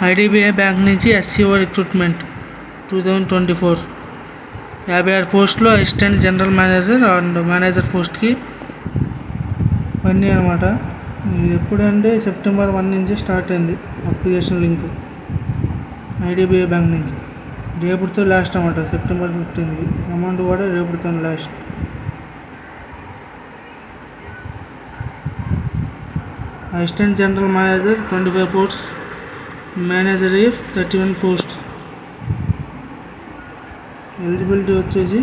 IDBI bank నుంచి SCO recruitment 2024 56 పోస్టులు assistant general manager and manager పోస్ట్కి పని అనమాట. ఇది ఎప్పుడంటే సెప్టెంబర్ 1 నుంచి స్టార్ట్ అయింది అప్లికేషన్ లింక్ ఐడిబిఐ బ్యాంక్ నుంచి. రేపుతో లాస్ట్ అనమాట, సెప్టెంబర్ 15కి. అమౌంట్ కూడా రేపుతో last. Assistant general manager 25 posts, manager 31 post. Eligibility వచ్చేసి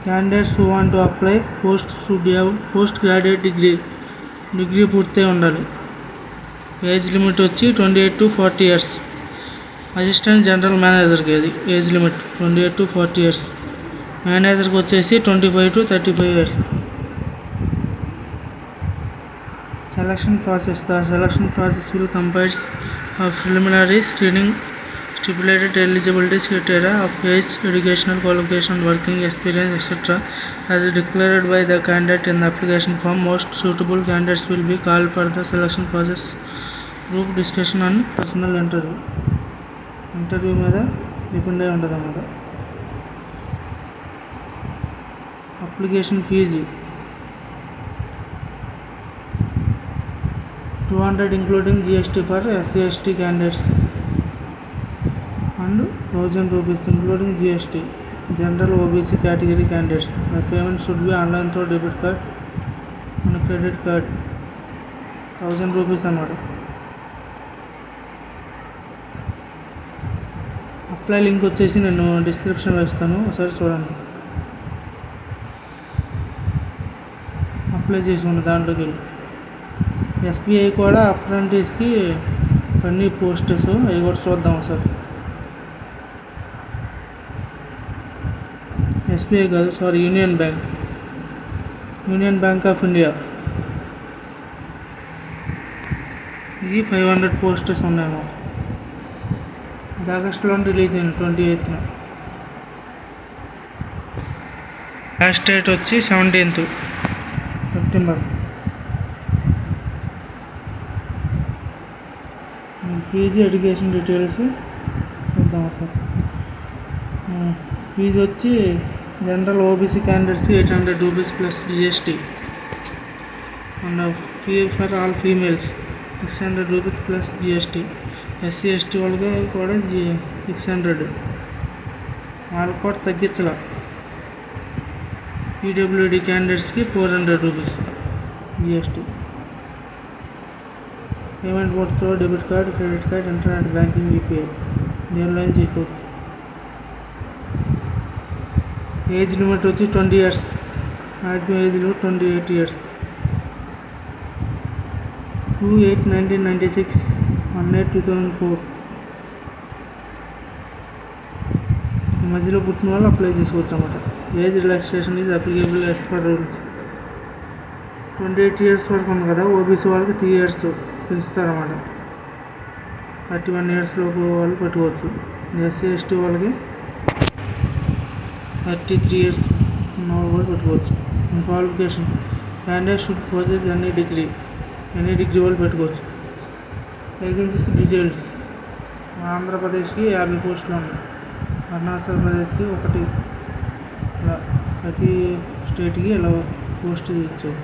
candidates who want to apply posts should have post graduate degree పూర్తి ఉండాలి. ఏజ్ లిమిట్ వచ్చి 28 to 40 years. అసిస్టెంట్ జనరల్ మేనేజర్కి అది ఏజ్ లిమిట్ 28 to 40 years. మేనేజర్కి వచ్చేసి 25 to 35 years. Selection process. The selection process will comprise of preliminary screening, stipulated eligibility criteria of age, educational qualification, working experience, etc. as declared by the candidate in the application form. Most suitable candidates will be called for the selection process. Group discussion and personal interview. Interview మీద depend అయి ఉంటుంది అన్నమాట. Application fee 200 including GST for SC/ST candidates and 1000 rupees including GST general OBC category candidates. The payment should be online through debit card and credit card. 1000 rupees అన్నమాట. Apply link వచ్చేసి నేను డిస్క్రిప్షన్లో ఇస్తాను, ఒకసారి చూడండి. అప్లై చేసి ఉన్న దాంట్లోకి వెళ్ళి ఎస్బీఐ కూడా అప్రెంటిస్కి అన్ని పోస్టర్స్ అవి కూడా చూద్దాం ఒకసారి. ఎస్బీఐ కాదు, sorry, union bank of India. ఇది 500 పోస్టర్స్ ఉన్నాయి మాకు. ఇది ఆగస్టులో రిలీజ్ అయింది 28న. లాస్ట్ డేట్ వచ్చి 17th September. Fee, education details చూద్దాం సార్. ఫీజు వచ్చి general OBC candidates 800 rupees plus GST and fee for all females 600 rupees plus GST. SC/ST వాళ్ళకి కూడా 600, వాళ్ళకి కూడా తగ్గించాల. PWD క్యాండిడేట్స్కి 400 rupees GST. పేమెంట్ మోడ్తో debit card, credit card, internet banking, UPI దేనిలో చేసుకోవచ్చు. ఏజ్ లిమిట్ వచ్చి 20 years. Maximum age limit 28 years. 2/8/1996, 1/8/2004 ఈ మధ్యలో పుట్టిన వాళ్ళు అప్లై చేసుకోవచ్చు అన్నమాట. Age relaxation is applicable as per rules. 28 years వరకు ఉంది కదా, ఓబీసీ వాళ్ళకి 3 years పెంచుతారన్నమాట. 31 years లోపు వాళ్ళు పెట్టుకోవచ్చు. SC/ST వాళ్ళకి 33 years ఉన్న వాళ్ళు కూడా పెట్టుకోవచ్చు. Qualification candidate should possess any degree వాళ్ళు పెట్టుకోవచ్చు. Vacancies details. ఆంధ్రప్రదేశ్కి 50 పోస్టులు ఉన్నాయి, అరుణాచల్ ప్రదేశ్కి 1, ఇలా ప్రతి స్టేట్కి ఇలా పోస్ట్ ఇచ్చారు.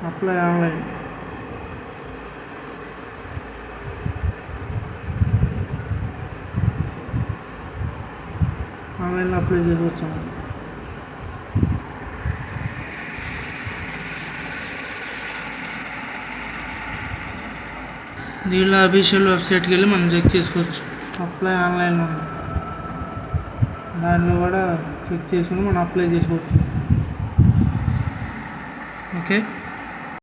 అప్లై ఆన్లైన్లో అప్లై చేసుకోవచ్చు. దీనిలో అఫీషియల్ వెబ్సైట్కి వెళ్ళి మనం చెక్ చేసుకోవచ్చు. అప్లై ఆన్లైన్లో ఉంది, దానిలో కూడా చెక్ చేసుకుని మనం అప్లై చేసుకోవచ్చు. ఓకే.